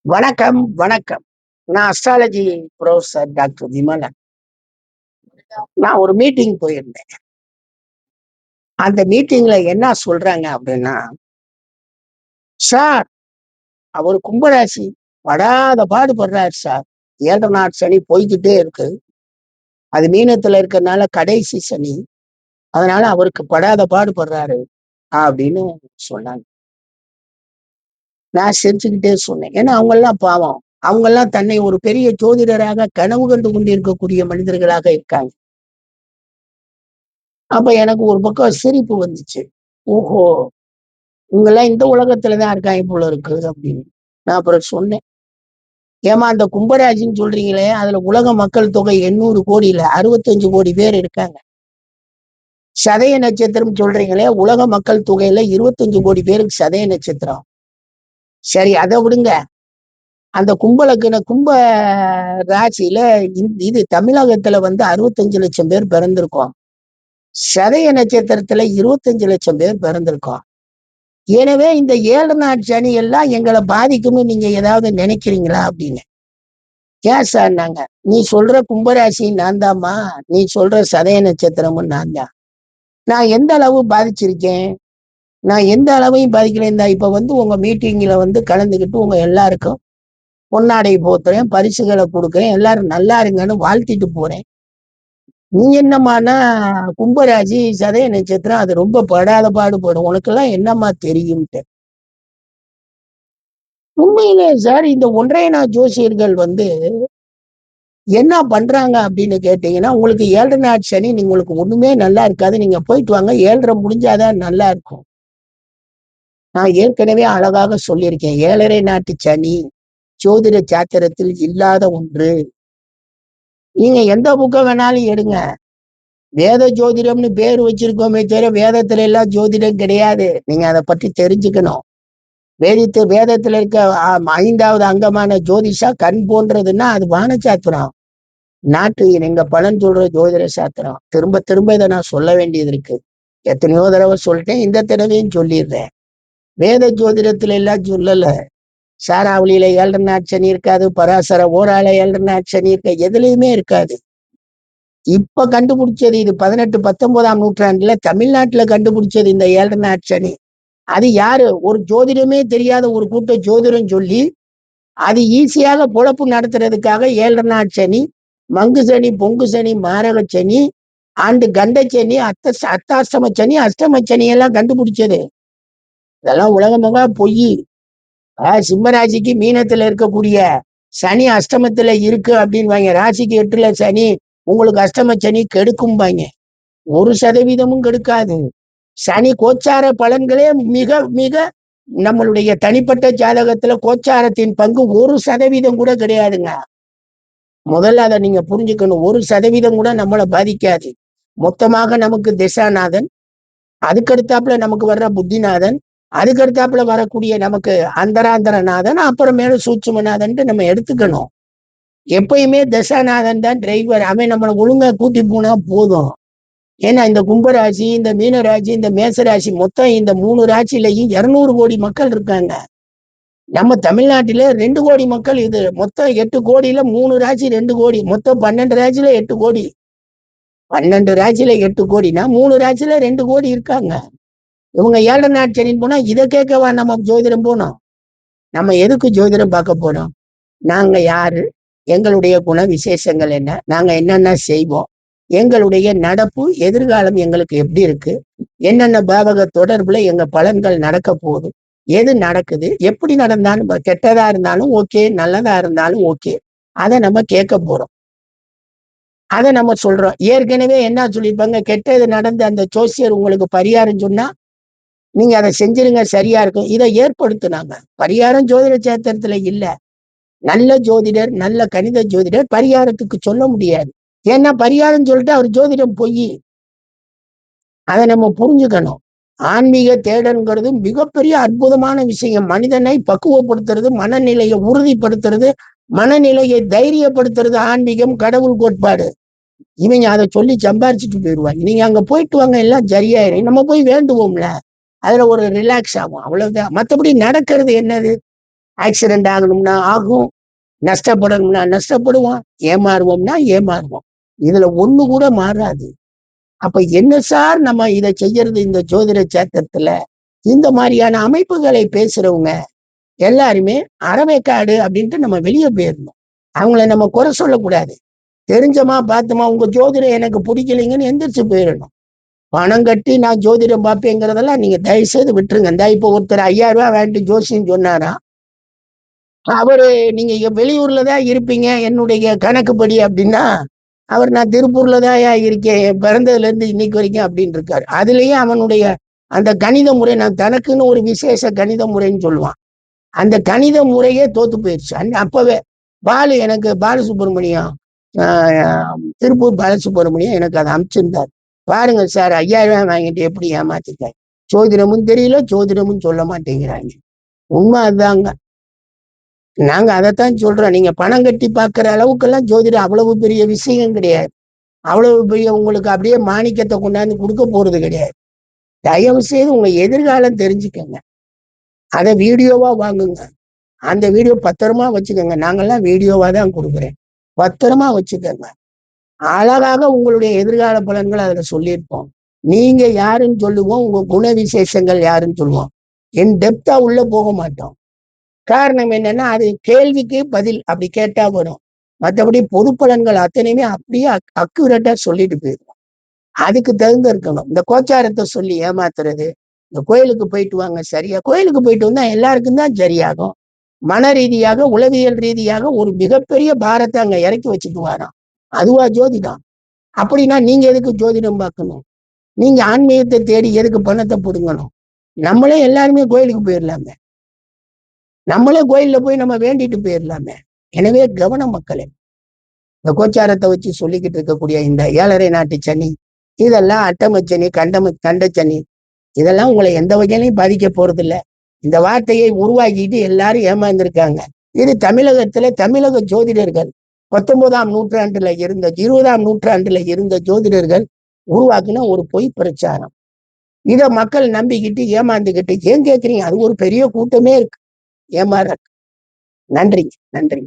வணக்கம், வணக்கம். நான் அஸ்ட்ராலஜி புரொஃபசர் டாக்டர் விமலன். நான் ஒரு மீட்டிங் போயிருந்தேன். அந்த மீட்டிங்ல என்ன சொல்றாங்க அப்படின்னா, "சார், அவரு கும்பராசி. படாத பாடு படுறாரு சார். 7 நாட் சனி போய்க்கிட்டே இருக்கு. அது மீனத்துல இருக்கறனால கடைசி சனி. அதனால அவருக்கு படாத பாடு படுறாரு." அப்படின்னு சொன்னாங்க. நான் சிரிச்சுக்கிட்டே சொன்னேன். ஏன்னா அவங்கெல்லாம் பாவம். அவங்கெல்லாம் தன்னை ஒரு பெரிய ஜோதிடராக கனவு கண்டு கொண்டிருக்கக்கூடிய மனிதர்களாக இருக்காங்க. அப்ப எனக்கு ஒரு பக்கம் சிரிப்பு வந்துச்சு. ஓஹோ! இவங்கலாம் இந்த உலகத்துல தான் இருக்காங்க போல இருக்கு அப்படின்னு. நான் அப்புறம் சொன்னேன். ஏம்மா அந்த கும்பராசின்னு சொல்றீங்களே, அதுல உலக மக்கள் தொகை 800 கோடி இல்ல 65 கோடி பேர் இருக்காங்க. சதய நட்சத்திரம் சொல்றீங்களே, உலக மக்கள் தொகையில 25 கோடி பேருக்கு சதய நட்சத்திரம். சரி அத விடுங்க. அந்த கும்ப ராசியில இது தமிழகத்துல வந்து 65 லட்சம் பேர் பிறந்திருக்கோம். சதய நட்சத்திரத்துல 25 லட்சம் பேர் பிறந்திருக்கோம். எனவே இந்த 7 நாட் சனி எல்லாம் எங்கள பாதிக்கும்னு நீங்க ஏதாவது நினைக்கிறீங்களா? அப்படின்னு. ஏன் சார்னாங்க. நீ சொல்ற கும்பராசி நான் தாம்மா. நீ சொல்ற சதய நட்சத்திரமும் நான் தான். நான் எந்த அளவு பாதிச்சிருக்கேன்? நான் எந்த அளவையும் பாதிக்கல. இப்ப வந்து உங்க மீட்டிங்ல வந்து கலந்துக்கிட்டு உங்க எல்லாருக்கும் பொன்னாடை போத்துறேன், பரிசுகள குடுக்குறேன். எல்லாரும் நல்லா இருங்கன்னு வாழ்த்திட்டு போறேன். நீ என்னம்மான்னா, கும்பராசி, சதய நட்சத்திரம் அது ரொம்ப படாத பாடுபடும். உனக்கெல்லாம் என்னம்மா தெரியும்ட்டு. உண்மையிலே சார் இந்த ஒன்றைய நாள் ஜோசியர்கள் வந்து என்ன பண்றாங்க அப்படின்னு கேட்டீங்கன்னா, உங்களுக்கு 7 நாட் சனி உங்களுக்கு ஒண்ணுமே நல்லா இருக்காது. நீங்க போயிட்டு வாங்க. 7 முடிஞ்சாதான் நல்லா இருக்கும். நான் ஏற்கனவே அழகாக சொல்லியிருக்கேன். 7 நாட்டு சனி ஜோதிட சாத்திரத்தில் இல்லாத ஒன்று. நீங்க எந்த புக்க வேணாலும் எடுங்க. வேத ஜோதிடம்னு பேர் வச்சிருக்கோமே தவிர, வேதத்துல எல்லாம் ஜோதிடம் கிடையாது. நீங்க அத பத்தி தெரிஞ்சுக்கணும். வேதத்துல இருக்க 5வது அங்கமான ஜோதிஷா கண் போன்றதுன்னா அது வானசாஸ்திரம். நாட்டு நீங்க பலன் சொல்ற ஜோதிட சாஸ்திரம். திரும்ப திரும்ப இதை நான் சொல்ல வேண்டியது இருக்கு. எத்தனையோ தடவை சொல்லிட்டேன். இந்த தடவையும் சொல்லிடுறேன். வேத ஜோதிடத்துல எல்லாம் சொல்லல. சாராவளியில 7 நாட் சனி இருக்காது. பராசர ஓரால 7 நாட் சனி இருக்க எதுலயுமே இருக்காது. இப்ப கண்டுபிடிச்சது இது 18, 19ஆம் நூற்றாண்டுல தமிழ்நாட்டுல கண்டுபிடிச்சது இந்த 7 நாட் சனி. அது யாரு? ஒரு ஜோதிடமே தெரியாத ஒரு கூட்ட ஜோதிடம் சொல்லி அது ஈஸியாக பொழப்பு நடத்துறதுக்காக 7 நாட் சனி, மங்கு சனி, பொங்கு சனி, மாரக சனி, ஆண்டு கண்ட சனி, அத்தாஷ்டம சனி, அஷ்டம சனி எல்லாம் கண்டுபிடிச்சது. இதெல்லாம் உலகமாக பொய். சிம்ம ராசிக்கு மீனத்துல இருக்கக்கூடிய சனி அஷ்டமத்துல இருக்கு அப்படின்னு ராசிக்கு 8ல சனி உங்களுக்கு அஷ்டம சனி கெடுக்கும்பாங்க. 1% கெடுக்காது. சனி கோச்சார பலன்களே மிக மிக நம்மளுடைய தனிப்பட்ட ஜாதகத்துல கோச்சாரத்தின் பங்கு 1% கூட கிடையாதுங்க. முதல்ல அதை நீங்க புரிஞ்சுக்கணும். 1% கூட நம்மளை பாதிக்காது. மொத்தமாக நமக்கு திசாநாதன், அதுக்கடுத்தாப்புல நமக்கு வர்ற புத்திநாதன், அதுக்கடுத்தாப்புல வரக்கூடிய நமக்கு அந்தராந்தரநாதன், அப்புறமேல சூட்சுமநாதன் நம்ம எடுத்துக்கணும். எப்பயுமே தசாநாதன் தான் டிரைவர். அவன் நம்மளை ஒழுங்கா கூட்டி போனா போதும். ஏன்னா இந்த கும்பராசி, இந்த மீனராசி, இந்த மேசராசி மொத்தம் இந்த 3 ராசியிலையும் 200 கோடி மக்கள் இருக்காங்க. நம்ம தமிழ்நாட்டில 2 கோடி மக்கள். இது மொத்தம் 8 கோடியில 3 ராசி 2 கோடி, மொத்தம் 12 ராசியில 8 கோடி. 12 ராசியில 8 கோடினா 3 ராசியில 2 கோடி இருக்காங்க. இவங்க 7 நாட் சனின்னு போனா இதை கேட்கவா நம்ம ஜோதிடம் போனோம்? நம்ம எதுக்கு ஜோதிடம் பார்க்க போனோம்? நாங்க யாரு? எங்களுடைய குண விசேஷங்கள் என்ன? நாங்க என்னென்ன செய்வோம்? எங்களுடைய நடப்பு எதிர்காலம் எங்களுக்கு எப்படி இருக்கு? என்னென்ன பாவக தொடர்புல எங்க பலன்கள் நடக்க போகுது? எது நடக்குது? எப்படி நடந்தாலும் கெட்டதா இருந்தாலும் ஓகே, நல்லதா இருந்தாலும் ஓகே. அதை நம்ம கேட்க போறோம். அதை நம்ம சொல்றோம். ஏற்கனவே என்ன சொல்லியிருப்பாங்க? கெட்டது நடந்து அந்த ஜோசியர் உங்களுக்கு பரிகாரம் சொன்னா நீங்க அதை செஞ்சிருங்க சரியா இருக்கும். இதை ஏற்படுத்தினாங்க. பரிகாரம் ஜோதிட சாத்திரத்துல இல்ல. நல்ல ஜோதிடர், நல்ல கணித ஜோதிடர் பரிகாரத்துக்கு சொல்ல முடியாது. ஏன்னா பரிகாரம் சொல்லிட்டு அவர் ஜோதிடம் பொய். அதை நம்ம புரிஞ்சுக்கணும். ஆன்மீக தேடல்ங்கிறது மிகப்பெரிய அற்புதமான விஷயம். மனிதனை பக்குவப்படுத்துறது, மனநிலையை உறுதிப்படுத்துறது, மனநிலையை தைரியப்படுத்துறது ஆன்மீகம், கடவுள் கோட்பாடு. இவங்க அதை சொல்லி சம்பாரிச்சுட்டு போயிடுவாங்க. நீங்க அங்க போயிட்டு வாங்க, எல்லாம் சரியாயிரும். நம்ம போய் வேண்டுவோம்ல, அதுல ஒரு ரிலாக்ஸ் ஆகும். அவ்வளவுதான். மற்றபடி நடக்கிறது என்னது? ஆக்சிடென்ட் ஆகணும்னா ஆகும், நஷ்டப்படணும்னா நஷ்டப்படுவோம், ஏமாறுவோம்னா ஏமாறுவோம். இதுல ஒண்ணு கூட மாறாது. அப்ப என்ன சார் நம்ம இதை செய்யறது இந்த ஜோதிட சேத்திரத்துல? இந்த மாதிரியான அமைப்புகளை பேசுறவங்க எல்லாருமே அறவேக்காடு அப்படின்ட்டு நம்ம வெளியே போயிடணும். அவங்கள நம்ம குறை சொல்லக்கூடாது. தெரிஞ்சமா பார்த்தோமா உங்க ஜோதிடம் எனக்கு பிடிக்கலைங்கன்னு எந்திரிச்சு போயிடணும். பணம் கட்டி நான் ஜோதிடம் பார்ப்பேங்கிறதெல்லாம் நீங்க தயவு செய்து விட்டுருங்க. இந்த இப்போ ஒருத்தர் 5000 ரூபாய் வாங்கிட்டு ஜோசியம் சொன்னாரா, அவரு நீங்க வெளியூர்ல தான் இருப்பீங்க என்னுடைய கணக்குப்படி அப்படின்னா, அவர் நான் திருப்பூர்ல தான் இருக்கேன் பிறந்ததுல இருந்து இன்னைக்கு வரைக்கும் அப்படின்னு இருக்காரு. அதுலயும் அவனுடைய அந்த கணித முறை, நான் தனக்குன்னு ஒரு விசேஷ கணித முறைன்னு சொல்லுவான். அந்த கணித முறையே தோத்து போயிடுச்சு. அப்பவே எனக்கு பாலசுப்ரமணியம், திருப்பூர் பாலசுப்ரமணியம் எனக்கு அதை அனுப்பிச்சிருந்தார். பாருங்க சார், 5000 ரூபாய் வாங்கிட்டு எப்படி ஏமாத்திட்டாங்க. ஜோதிடமும் தெரியல, ஜோதிடமும் சொல்ல மாட்டேங்கிறாங்க. உண்மை அதுதாங்க. நாங்க அதைத்தான் சொல்றோம். நீங்க பணம் கட்டி பார்க்கிற அளவுக்கெல்லாம் ஜோதிடம் அவ்வளவு பெரிய விஷயம் கிடையாது. அவ்வளவு பெரிய உங்களுக்கு அப்படியே மாணிக்கத்தை கொண்டாந்து கொடுக்க போறது கிடையாது. தயவு செய்து உங்க எதிர்காலம் தெரிஞ்சுக்கங்க. அதை வீடியோவா வாங்குங்க. அந்த வீடியோ பத்திரமா வச்சுக்கோங்க. நாங்கெல்லாம் வீடியோவா தான் கொடுக்குறேன். பத்திரமா வச்சுக்கோங்க. அழகாக உங்களுடைய எதிர்கால பலன்கள் அதுல சொல்லியிருப்போம். நீங்க யாருன்னு சொல்லுவோம், உங்க குண விசேஷங்கள் யாருன்னு சொல்லுவோம். என் டெப்தா உள்ள போக மாட்டோம். காரணம் என்னன்னா, அது கேள்விக்கு பதில் அப்படி கேட்டா வரும். மற்றபடி பொது பலன்கள் அத்தனையுமே அப்படியே அக்யூரேட்டா சொல்லிட்டு போயிடும். அதுக்கு தகுந்த இருக்கணும். இந்த கோச்சாரத்தை சொல்லி ஏமாத்துறது, இந்த கோயிலுக்கு போயிட்டு வாங்க சரியா, கோயிலுக்கு போயிட்டு வந்தா எல்லாருக்கும் தான் சரியாகும். மன ரீதியாக, உளவியல் ரீதியாக ஒரு மிகப்பெரிய பாரத்தை அங்க இறக்கி வச்சுட்டு வரோம். அதுவா ஜோதிடம்? அப்படின்னா நீங்க எதுக்கு ஜோதிடம் பார்க்கணும்? நீங்க ஆன்மீகத்தை தேடி எதுக்கு பணத்தை பிடுங்கணும்? நம்மளே எல்லாருமே கோயிலுக்கு போயிடலாமே. நம்மளே கோயில்ல போய் நம்ம வேண்டிட்டு போயிடலாமே. எனவே கவனம் மக்களே. இந்த கோச்சாரத்தை வச்சு சொல்லிக்கிட்டு இருக்கக்கூடிய இந்த 7.5 நாட்டு சனி, இதெல்லாம் அட்டமச்சனி, கண்டச்சனி, இதெல்லாம் உங்களை எந்த வகையிலையும் பாதிக்க போறது இல்லை. இந்த வார்த்தையை உருவாக்கிட்டு எல்லாரும் ஏமாந்துருக்காங்க. இது தமிழக ஜோதிடர்கள் 19ஆம் நூற்றாண்டுல இருந்த 20ஆம் நூற்றாண்டுல இருந்த ஜோதிடர்கள் உருவாக்குன ஒரு பொய் பிரச்சாரம். இதை மக்கள் நம்பிக்கிட்டு ஏமாந்துக்கிட்டு ஏன் கேட்குறீங்க? அது ஒரு பெரிய கூட்டமே இருக்கு ஏமாற. நன்றிங்க, நன்றி.